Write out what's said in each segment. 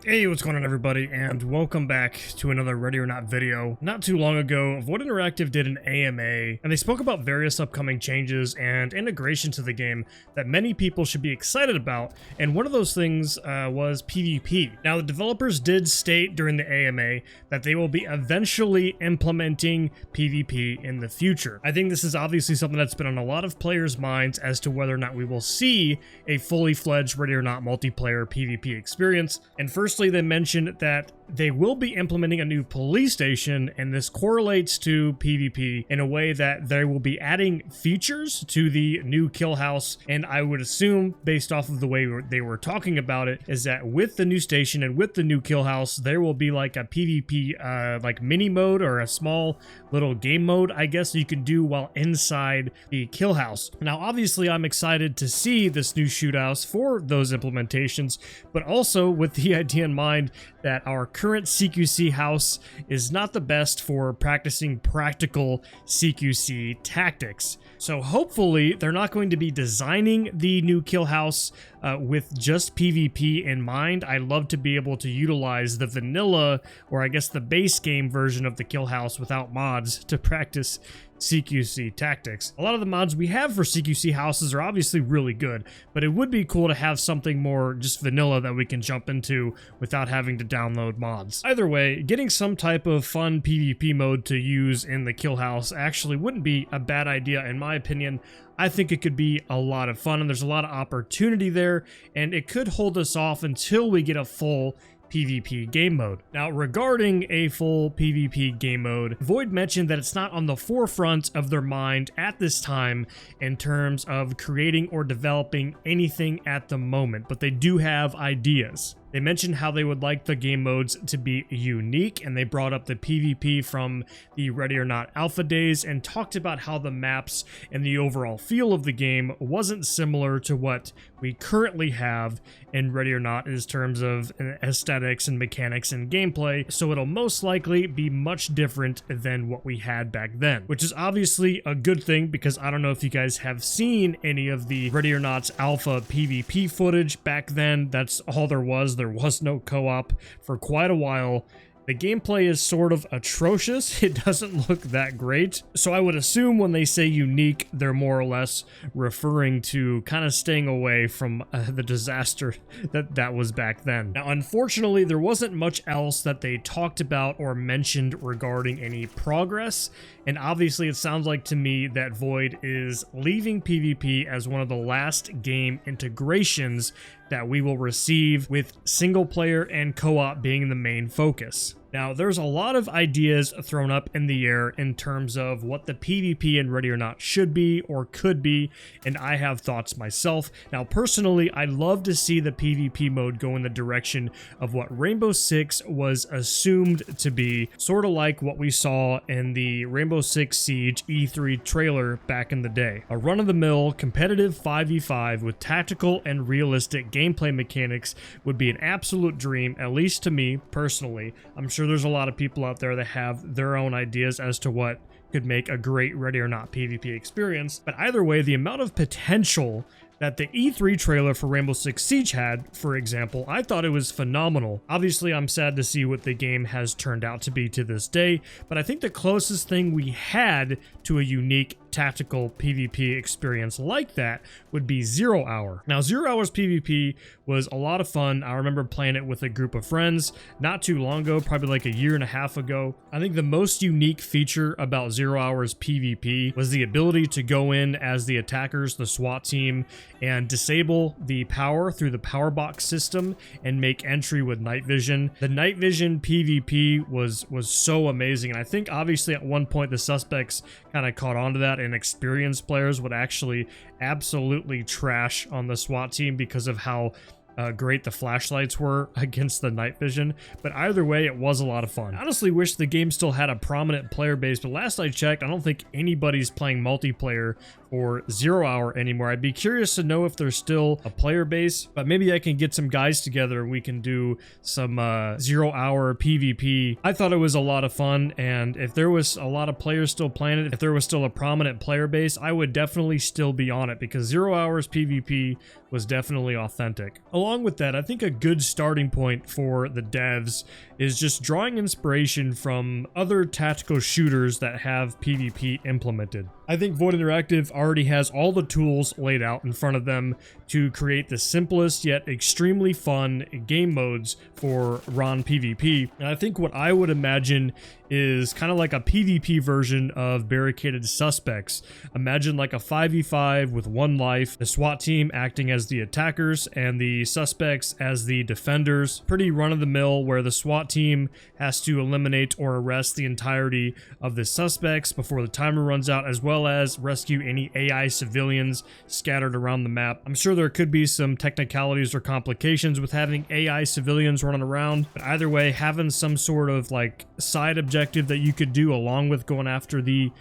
Hey, what's going on everybody, and welcome back to another Ready or Not video. Not too long ago, Void Interactive did an AMA, and they spoke about various upcoming changes and integration to the game that many people should be excited about, and one of those things was PvP. Now, the developers did state during the AMA that they will be eventually implementing PvP in the future. I think this is obviously something that's been on a lot of players' minds as to whether or not we will see a fully fledged Ready or Not multiplayer PvP experience, and firstly, they mentioned that they will be implementing a new police station, and this correlates to PvP in a way that they will be adding features to the new kill house, and I would assume, based off of the way they were talking about it, is that with the new station and with the new kill house, there will be like a PvP like mini mode or a small little game mode, I guess, you can do while inside the kill house. Now, obviously, I'm excited to see this new shoot house for those implementations, but also with the idea in mind that our current CQC house is not the best for practicing practical CQC tactics. So hopefully they're not going to be designing the new kill house with just PvP in mind. I'd love to be able to utilize the vanilla, or I guess the base game version of the kill house without mods to practice CQC tactics. A lot of the mods we have for CQC houses are obviously really good, but it would be cool to have something more just vanilla that we can jump into without having to download mods. Either way, getting some type of fun PvP mode to use in the kill house actually wouldn't be a bad idea in my opinion. I think it could be a lot of fun, and there's a lot of opportunity there, and it could hold us off until we get a full PvP game mode. Now, regarding a full PvP game mode, Void mentioned that it's not on the forefront of their mind at this time in terms of creating or developing anything at the moment, but they do have ideas. They mentioned how they would like the game modes to be unique, and they brought up the PvP from the Ready or Not alpha days and talked about how the maps and the overall feel of the game wasn't similar to what we currently have in Ready or Not in terms of aesthetics and mechanics and gameplay, so it'll most likely be much different than what we had back then, which is obviously a good thing because I don't know if you guys have seen any of the Ready or Not's alpha PvP footage back then. That's all there was. There was no co-op for quite a while. The gameplay is sort of atrocious. It doesn't look that great. So I would assume when they say unique, they're more or less referring to kind of staying away from the disaster that was back then. Now, unfortunately, there wasn't much else that they talked about or mentioned regarding any progress. And obviously, it sounds like to me that Void is leaving PvP as one of the last game integrations that we will receive, with single player and co-op being the main focus. Now, there's a lot of ideas thrown up in the air in terms of what the PvP in Ready or Not should be or could be, and I have thoughts myself. Now, personally, I'd love to see the PvP mode go in the direction of what Rainbow Six was assumed to be, sort of like what we saw in the Rainbow Six Siege E3 trailer back in the day. A run-of-the-mill competitive 5v5 with tactical and realistic gameplay mechanics would be an absolute dream, at least to me personally. I'm sure there's a lot of people out there that have their own ideas as to what could make a great Ready or Not PvP experience, but either way, the amount of potential that the E3 trailer for Rainbow Six Siege had, for example, I thought it was phenomenal. Obviously, I'm sad to see what the game has turned out to be to this day, but I think the closest thing we had to a unique tactical PvP experience like that would be 0 Hour. Now, 0 Hour's PvP was a lot of fun. I remember playing it with a group of friends not too long ago, probably like a year and a half ago. I think the most unique feature about 0 Hour's PvP was the ability to go in as the attackers, the SWAT team, and disable the power through the power box system and make entry with night vision. The night vision PvP was so amazing, and I think obviously at one point the suspects kind of caught on to that, and experienced players would actually absolutely trash on the SWAT team because of how great the flashlights were against the night vision. But either way, it was a lot of fun. I honestly wish the game still had a prominent player base, but last I checked, I don't think anybody's playing multiplayer or 0 hour anymore. I'd be curious to know if there's still a player base, but maybe I can get some guys together and we can do some 0 hour PvP. I thought it was a lot of fun, and if there was a lot of players still playing it, if there was still a prominent player base, I would definitely still be on it, because 0 hours PvP was definitely authentic. Along with that, I think a good starting point for the devs is just drawing inspiration from other tactical shooters that have PvP implemented. I think Void Interactive already has all the tools laid out in front of them to create the simplest yet extremely fun game modes for RON PvP. And I think what I would imagine is kind of like a PvP version of Barricaded Suspects. Imagine like a 5v5 with 1 life, the SWAT team acting as the attackers and the suspects as the defenders. Pretty run-of-the-mill, where the SWAT team has to eliminate or arrest the entirety of the suspects before the timer runs out, as well as rescue any AI civilians scattered around the map. I'm sure there could be some technicalities or complications with having AI civilians running around, but either way, having some sort of like side objective that you could do along with going after the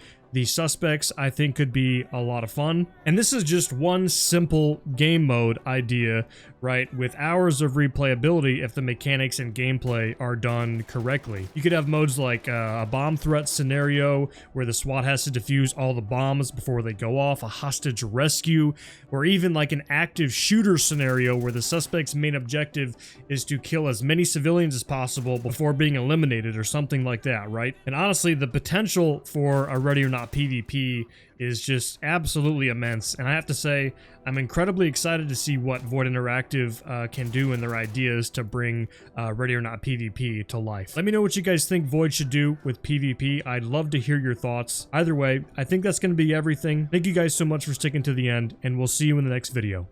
suspects, I think could be a lot of fun. And this is just one simple game mode idea, right, with hours of replayability if the mechanics and gameplay are done correctly. You could have modes like a bomb threat scenario where the SWAT has to defuse all the bombs before they go off, a hostage rescue, or even like an active shooter scenario where the suspect's main objective is to kill as many civilians as possible before being eliminated, or something like that, right? And honestly, the potential for a Ready or Not PvP is just absolutely immense, and I have to say I'm incredibly excited to see what Void Interactive can do in their ideas to bring Ready or Not PvP to life. Let me know what you guys think Void should do with PvP. I'd love to hear your thoughts. Either way, I think that's going to be everything. Thank you guys so much for sticking to the end, and we'll see you in the next video.